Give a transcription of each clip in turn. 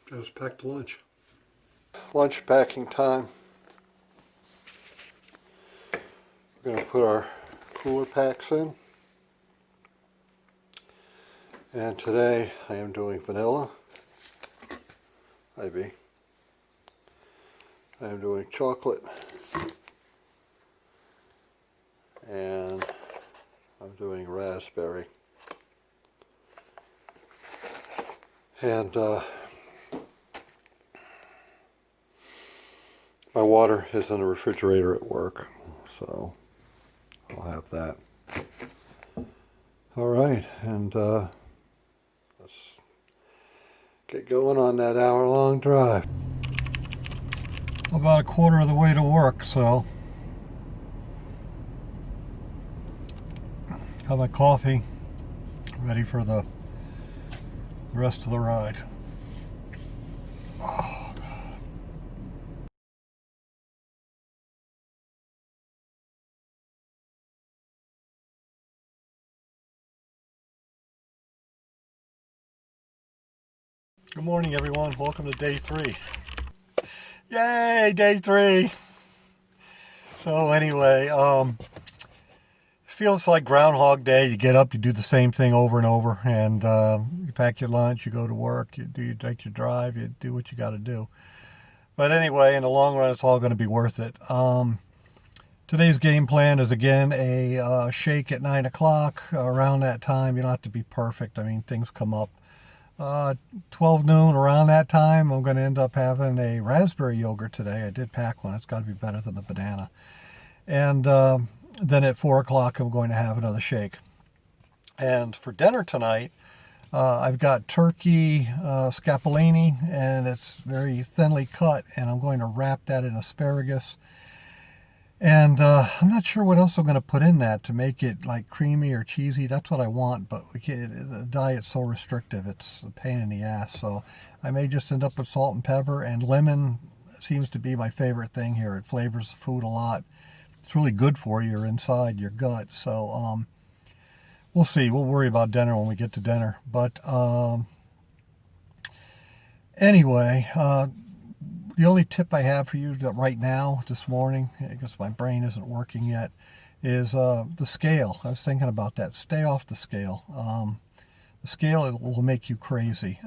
Just packed lunch. Lunch packing time. We're going to put our cooler packs in. And today I am doing vanilla. Ivy. I am doing chocolate. And I'm doing raspberry. And my water is in the refrigerator at work, so I'll have that. All right, and let's get going on that hour-long drive. About a quarter of the way to work, so have my coffee ready for the rest of the ride. Good morning, everyone. Welcome to day 3. Yay, day 3. So anyway, it feels like Groundhog Day. You get up, you do the same thing over and over, and you pack your lunch, you go to work, you take your drive, you do what you got to do. But anyway, in the long run, it's all going to be worth it. Today's game plan is, again, a shake at 9 o'clock. Around that time, you don't have to be perfect. I mean, things come up. 12 noon, around that time, I'm going to end up having a raspberry yogurt today. I did pack one. It's got to be better than the banana. And then at 4 o'clock, I'm going to have another shake. And for dinner tonight, I've got turkey scapellini, and it's very thinly cut, and I'm going to wrap that in asparagus. And I'm not sure what else I'm going to put in that to make it like creamy or cheesy. That's what I want, but the diet's so restrictive, it's a pain in the ass. So I may just end up with salt and pepper, and lemon seems to be my favorite thing here. It flavors the food a lot. It's really good for you inside your gut. So we'll see. We'll worry about dinner when we get to dinner. But anyway, the only tip I have for you right now, this morning, because my brain isn't working yet, is the scale. I was thinking about that. Stay off the scale. The scale will make you crazy.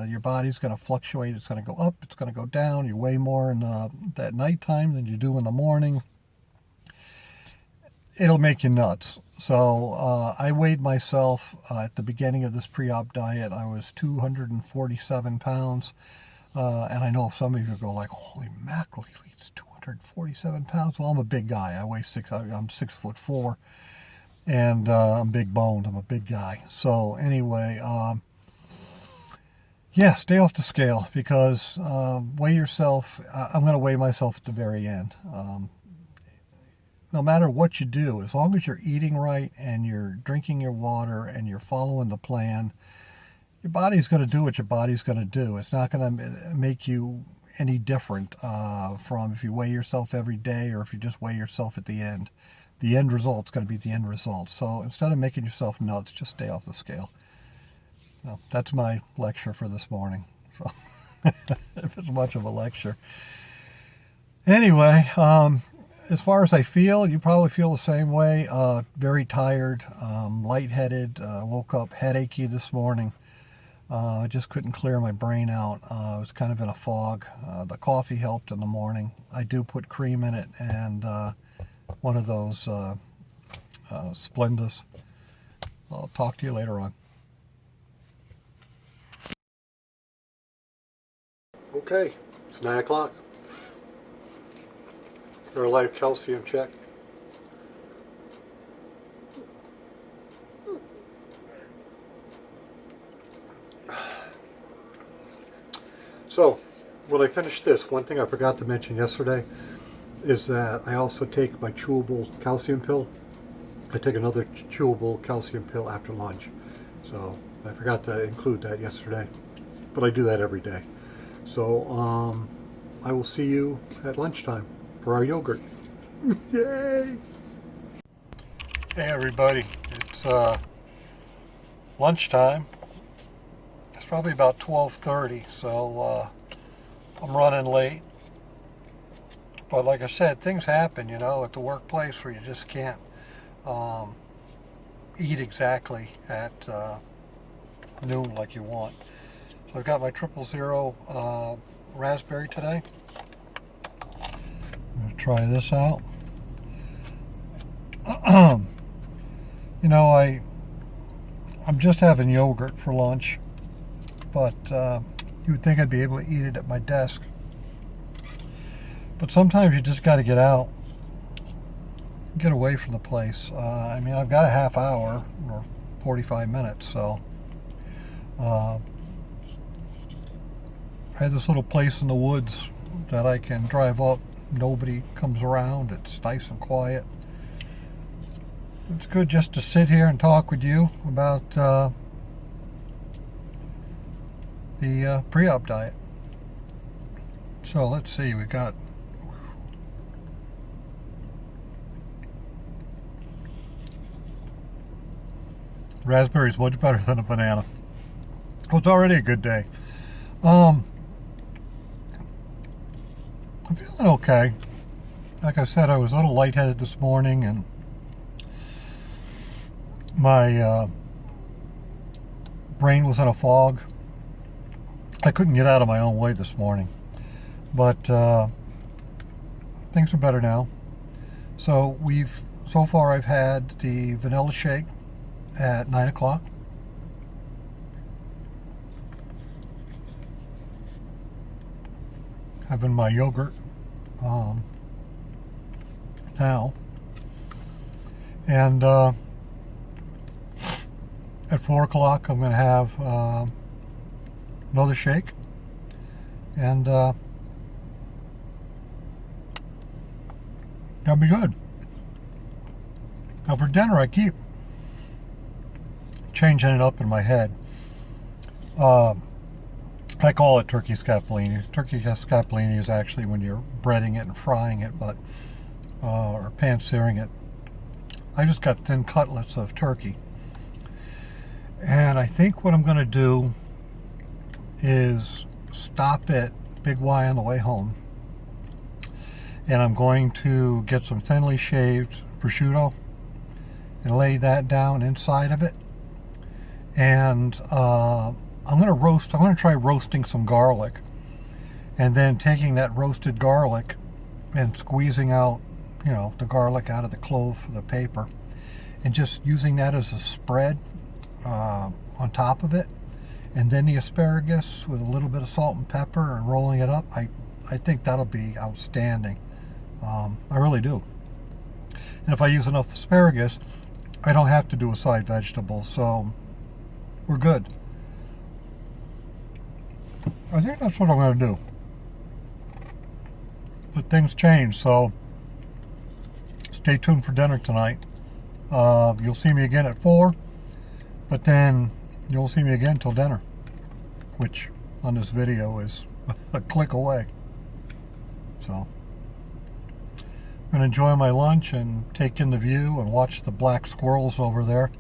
Your body's going to fluctuate. It's going to go up. It's going to go down. You weigh more in that nighttime than you do in the morning. It'll make you nuts. So I weighed myself at the beginning of this pre-op diet. I was 247 pounds. And I know some of you go like, holy mackerel, he eats 247 pounds. Well, I'm a big guy. I'm 6'4", and I'm big boned. I'm a big guy. So anyway, yeah, stay off the scale, because weigh yourself. I'm going to weigh myself at the very end. No matter what you do, as long as you're eating right and you're drinking your water and you're following the plan, your body's going to do what your body's going to do. It's not going to make you any different from if you weigh yourself every day or if you just weigh yourself at the end. The end result's going to be the end result. So instead of making yourself nuts, just stay off the scale. Well, that's my lecture for this morning. So if it's much of a lecture. Anyway, as far as I feel, you probably feel the same way. Very tired, lightheaded, woke up headachy this morning. I just couldn't clear my brain out. I was kind of in a fog. The coffee helped in the morning. I do put cream in it, and one of those Splendas. I'll talk to you later on. Okay, it's 9 o'clock. Got a live calcium check. So, when I finish this, one thing I forgot to mention yesterday is that I also take my chewable calcium pill. I take another chewable calcium pill after lunch. So, I forgot to include that yesterday. But I do that every day. So, I will see you at lunchtime for our yogurt. Yay! Hey everybody, it's lunchtime. probably about 12:30, so I'm running late. But like I said, things happen, you know, at the workplace where you just can't eat exactly at noon like you want. So I've got my 000 raspberry today. I'm going to try this out. You know, I'm just having yogurt for lunch, but you would think I'd be able to eat it at my desk. But sometimes you just got to get out, get away from the place. I mean, I've got a half hour or 45 minutes, so I have this little place in the woods that I can drive up. Nobody comes around. It's nice and quiet. It's good just to sit here and talk with you about the pre-op diet. So let's see, we got raspberry is much better than a banana. Well, it's already a good day. I'm feeling okay. Like I said, I was a little lightheaded this morning, and my brain was in a fog. I couldn't get out of my own way this morning, but things are better now. So far I've had the vanilla shake at 9 o'clock. Having my yogurt now, and at 4 o'clock I'm going to have another shake, and that'll be good. Now for dinner, I keep changing it up in my head. I call it turkey scapellini. Turkey scapellini is actually when you're breading it and frying it, but or pan-searing it. I just got thin cutlets of turkey, and I think what I'm going to do is stop at Big Y on the way home, and I'm going to get some thinly shaved prosciutto and lay that down inside of it, and I'm going to try roasting some garlic, and then taking that roasted garlic and squeezing out, you know, the garlic out of the clove for the paper, and just using that as a spread on top of it, and then the asparagus with a little bit of salt and pepper and rolling it up. I think that'll be outstanding. I really do. And if I use enough asparagus, I don't have to do a side vegetable, so we're good. I think that's what I'm going to do. But things change, so stay tuned for dinner tonight. You'll see me again at 4, but then you'll see me again till dinner, which on this video is a click away. So I'm going to enjoy my lunch and take in the view and watch the black squirrels over there.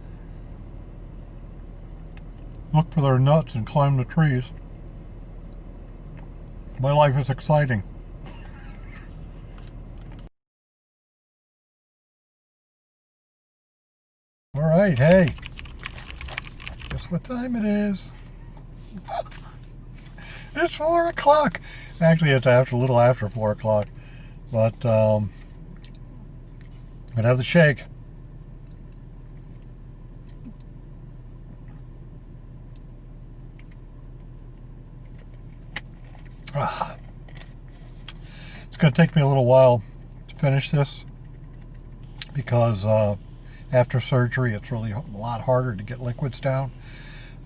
Look for their nuts and climb the trees. My life is exciting. All right, hey, guess what time it is? It's 4 o'clock. Actually, it's a little after 4 o'clock, but I'm gonna have the shake. It's going to take me a little while to finish this because after surgery it's really a lot harder to get liquids down.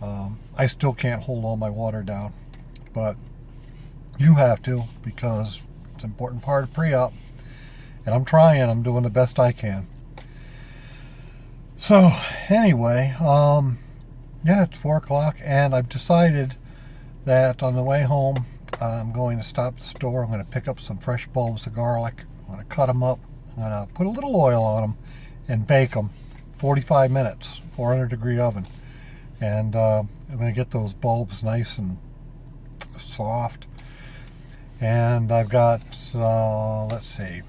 I still can't hold all my water down, but you have to, because it's an important part of pre-op, and I'm trying. I'm doing the best I can. So anyway, yeah, it's 4 o'clock, and I've decided that on the way home I'm going to stop at the store. I'm going to pick up some fresh bulbs of garlic. I'm going to cut them up. I'm going to put a little oil on them and bake them 45 minutes, 400 degree oven. And I'm going to get those bulbs nice and soft. And I've got, let's see,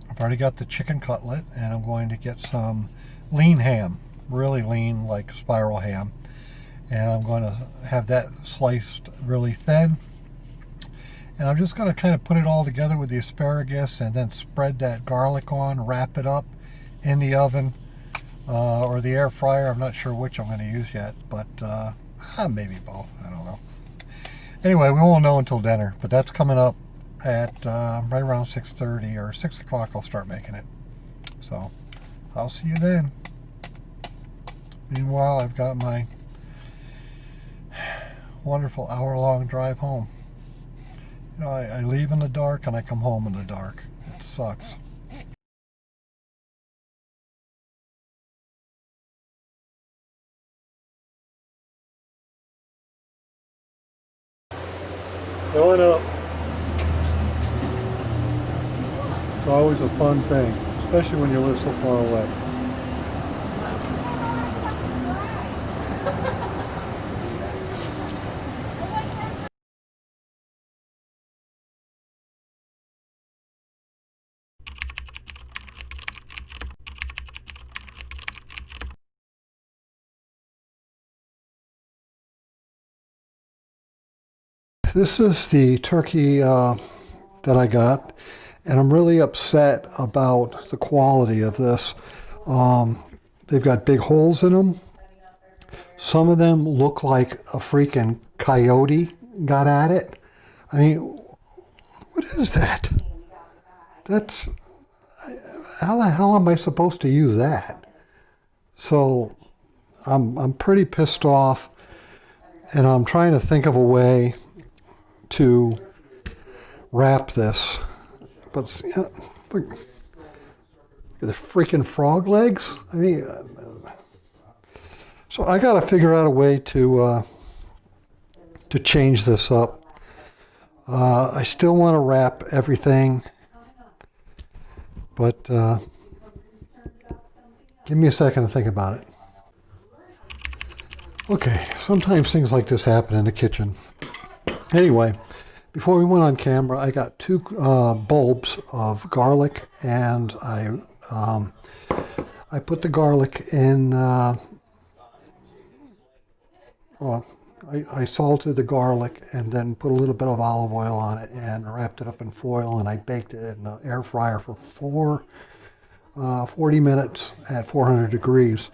I've already got the chicken cutlet, and I'm going to get some lean ham, really lean, like spiral ham. And I'm going to have that sliced really thin. And I'm just going to kind of put it all together with the asparagus and then spread that garlic on, wrap it up in the oven or the air fryer. I'm not sure which I'm going to use yet, but maybe both. I don't know. Anyway, we won't know until dinner, but that's coming up at right around 6:30 or 6 o'clock. I'll start making it. So I'll see you then. Meanwhile, I've got my wonderful hour-long drive home. You know, I leave in the dark and I come home in the dark. It sucks. Filling up. It's always a fun thing, especially when you live so far away. This is the turkey that I got, and I'm really upset about the quality of this. They've got big holes in them. Some of them look like a freaking coyote got at it. I mean, what is that? That's, how the hell am I supposed to use that? So I'm pretty pissed off, and I'm trying to think of a way to wrap this. But look, the freaking frog legs. I mean, so I got to figure out a way to change this up. I still want to wrap everything, but give me a second to think about it. Okay, sometimes things like this happen in the kitchen. Anyway, before we went on camera, I got two bulbs of garlic, and I put the garlic in. I salted the garlic and then put a little bit of olive oil on it and wrapped it up in foil, and I baked it in the air fryer for 40 minutes at 400 degrees.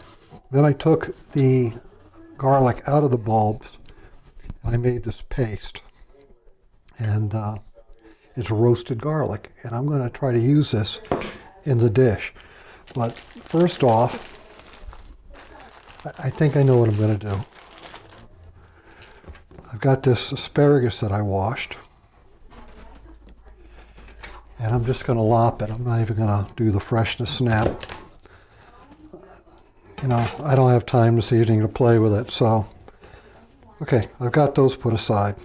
Then I took the garlic out of the bulbs. I made this paste, and it's roasted garlic, and I'm going to try to use this in the dish. But first off, I think I know what I'm going to do. I've got this asparagus that I washed, and I'm just going to lop it. I'm not even going to do the freshness snap. You know, I don't have time this evening to play with it, so okay, I've got those put aside.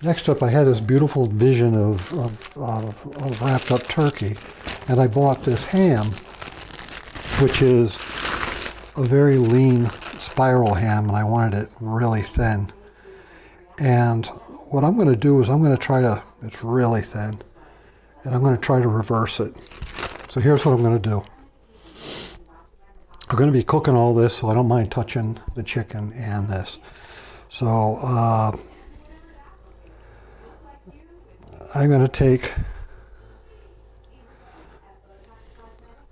Next up, I had this beautiful vision of wrapped up turkey, and I bought this ham, which is a very lean spiral ham, and I wanted it really thin. And what I'm going to do is I'm going to try to, it's really thin, and I'm going to try to reverse it. So here's what I'm going to do. I'm going to be cooking all this, so I don't mind touching the chicken and this. So I'm going to take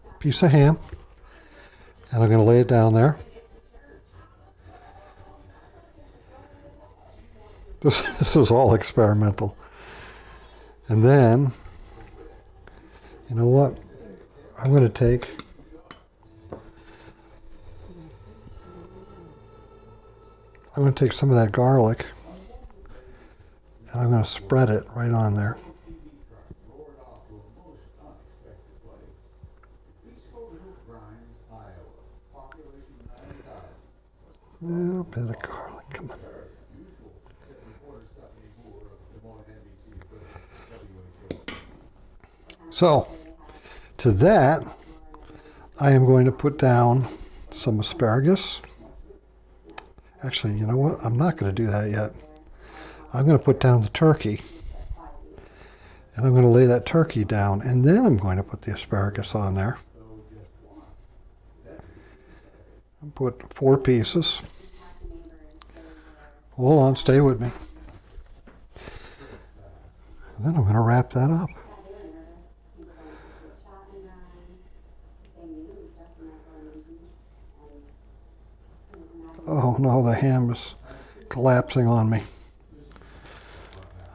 a piece of ham, and I'm going to lay it down there. This is all experimental. And then, you know what? I'm going to take some of that garlic, and I'm going to spread it right on there. A little bit of garlic, come on. So, to that, I am going to put down some asparagus. Actually, you know what? I'm not going to do that yet. I'm going to put down the turkey. And I'm going to lay that turkey down. And then I'm going to put the asparagus on there. I'll put 4 pieces. Hold on, stay with me. And then I'm going to wrap that up. Oh no, the ham is collapsing on me. I'm going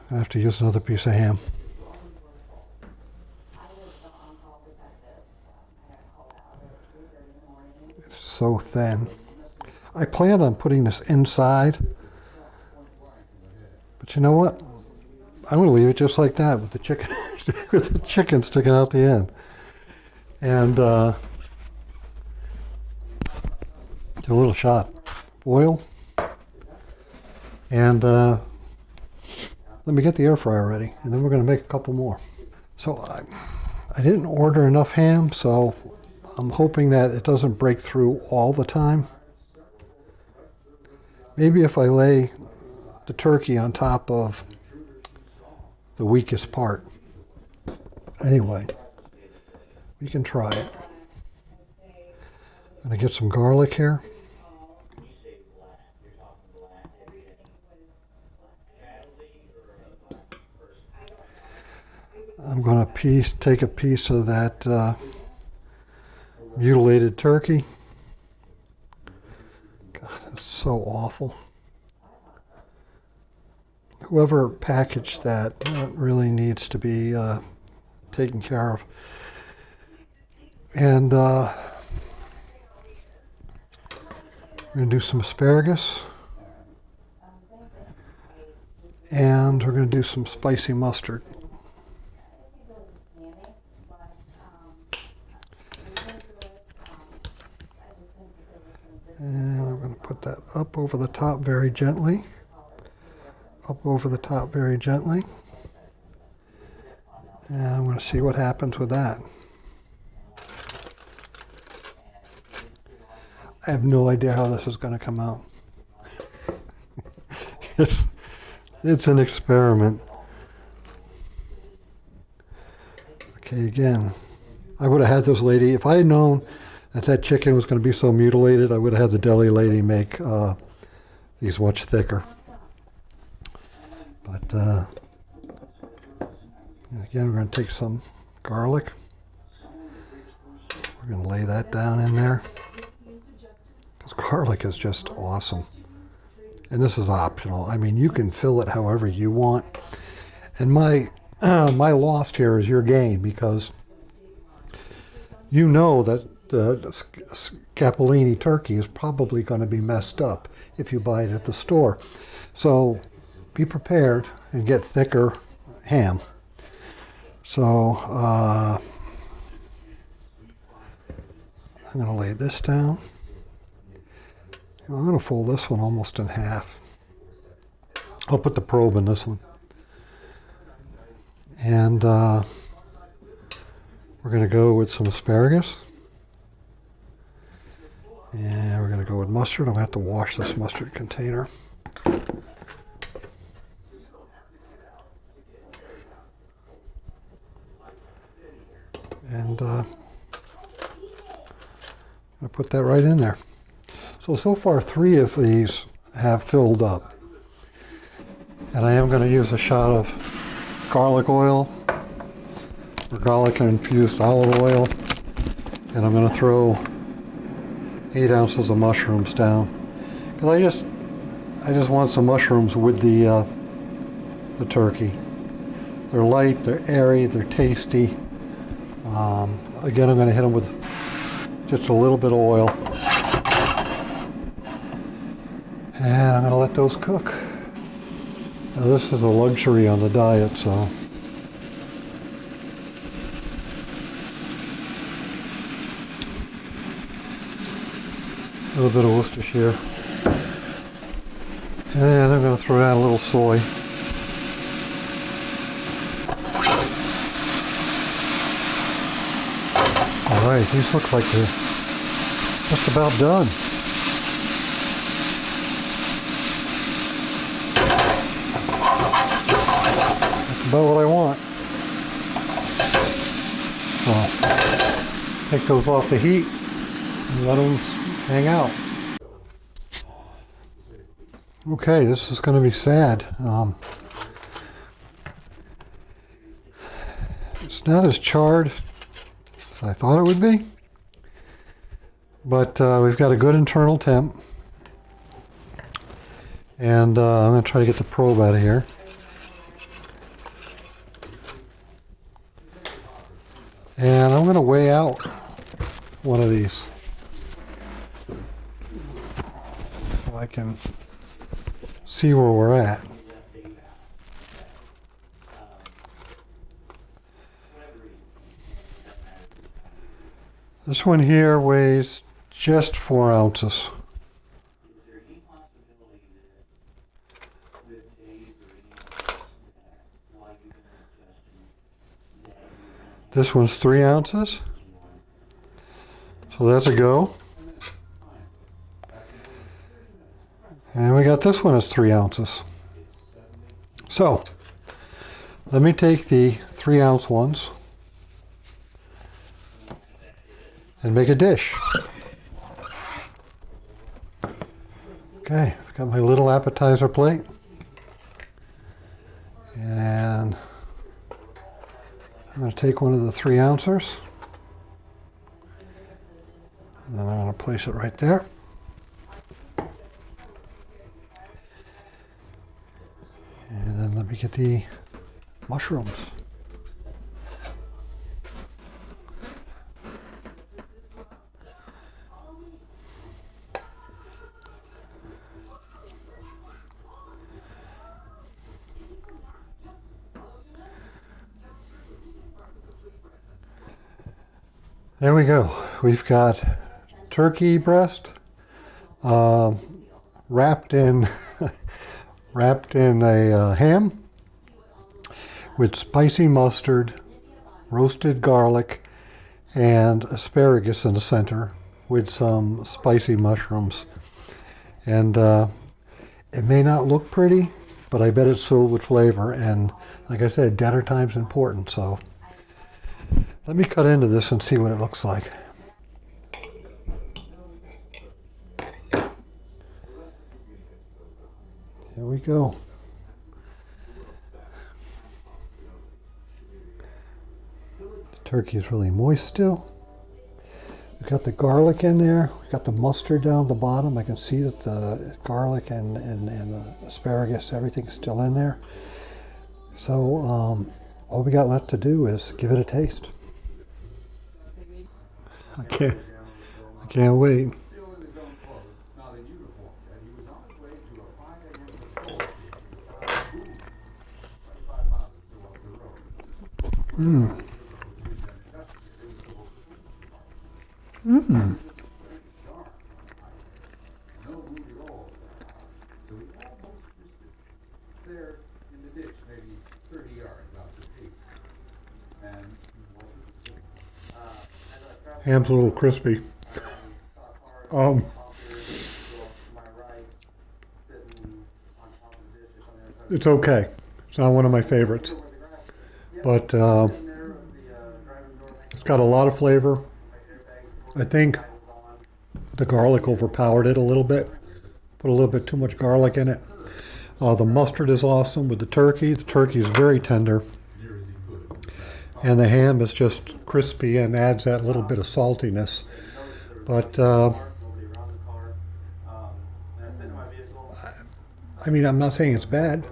to have to use another piece of ham. It's so thin. I planned on putting this inside, but you know what? I'm going to leave it just like that with the chicken, with the chicken sticking out the end. And a little shot of oil. And let me get the air fryer ready, and then we're going to make a couple more. So I didn't order enough ham, so I'm hoping that it doesn't break through all the time. Maybe if I lay the turkey on top of the weakest part. Anyway, we can try it. I'm going to get some garlic here. I'm going to take a piece of that mutilated turkey. God, it's so awful. Whoever packaged that really needs to be taken care of. And we're going to do some asparagus. And we're going to do some spicy mustard. And I'm going to put that up over the top very gently. Up over the top very gently. And I'm going to see what happens with that. I have no idea how this is going to come out. It's an experiment. Okay, again, I would have had this lady, if I had known that chicken was going to be so mutilated, I would have had the deli lady make these much thicker. But again, we're going to take some garlic. We're going to lay that down in there. Because garlic is just awesome. And this is optional. I mean, you can fill it however you want. And my loss here is your gain, because you know that the Scapolini turkey is probably going to be messed up if you buy it at the store. So be prepared and get thicker ham. So I'm going to lay this down. I'm going to fold this one almost in half. I'll put the probe in this one. And we're going to go with some asparagus. And we're going to go with mustard. I'm going to have to wash this mustard container. And I'm going to put that right in there. So far 3 of these have filled up. And I am going to use a shot of garlic oil, or garlic infused olive oil. And I'm going to throw 8 ounces of mushrooms down. Because I just want some mushrooms with the turkey. They're light, they're airy, they're tasty. Again, I'm going to hit them with just a little bit of oil. And I'm going to let those cook. Now this is a luxury on the diet, so. A little bit of Worcestershire. And I'm going to throw down a little soy. Alright, these look like they're just about done. That's about what I want. So, take those off the heat and let them hang out. Okay, this is going to be sad. It's not as charred as I thought it would be, but we've got a good internal temp, and I'm going to try to get the probe out of here. And I'm going to weigh out one of these so I can see where we're at. This one here weighs just 4 ounces. This one's 3 ounces. So that's a go. And we got this one as 3 ounces. So let me take the 3 ounce ones and make a dish. Okay, I've got my little appetizer plate. And I'm going to take one of the 3 ounces. And then I'm going to place it right there. And then let me get the mushrooms. There we go. We've got turkey breast wrapped in wrapped in a ham with spicy mustard, roasted garlic, and asparagus in the center with some spicy mushrooms. And it may not look pretty, but I bet it's filled with flavor. And like I said, dinner time's important, so let me cut into this and see what it looks like. Here we go. The turkey is really moist still. We've got the garlic in there. We've got the mustard down at the bottom. I can see that the garlic and the asparagus, everything's still in there. So all we got left to do is give it a taste. I can't wait. Mmm. Mmm. Ham's a little crispy. It's okay. It's not one of my favorites, but it's got a lot of flavor. I think the garlic overpowered it a little bit. Put a little bit too much garlic in it. The mustard is awesome with the turkey. The turkey is very tender. And the ham is just crispy and adds that little bit of saltiness. But, I mean, I'm not saying it's bad.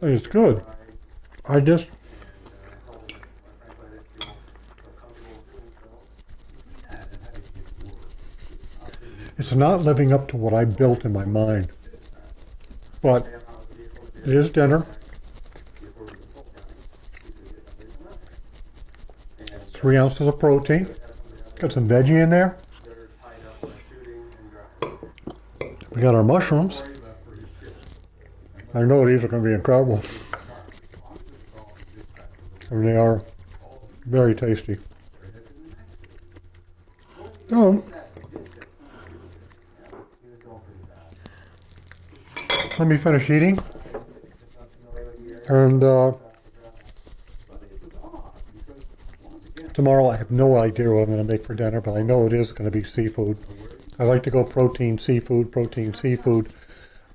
It's good. I just... It's not living up to what I built in my mind, but it is dinner. 3 ounces of protein. Got some veggie in there. We got our mushrooms. I know these are going to be incredible. And they are very tasty. Oh, let me finish eating. And tomorrow I have no idea what I'm going to make for dinner, but I know it is going to be seafood. I like to go protein, seafood, protein, seafood.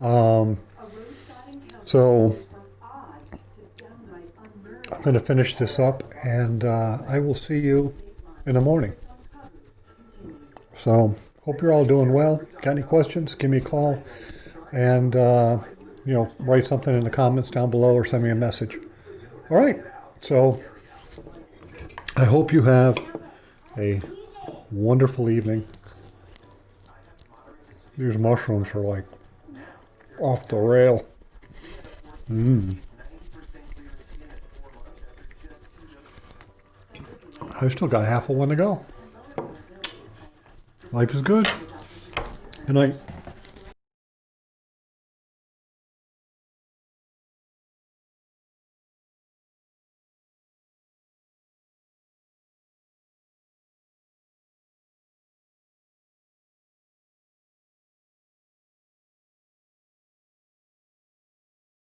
So I'm going to finish this up, and I will see you in the morning. So hope you're all doing well. Got any questions? Give me a call, and write something in the comments down below or send me a message. All right. So I hope you have a wonderful evening. These mushrooms are like off the rail. I still got half a one to go. Life is good. Good night.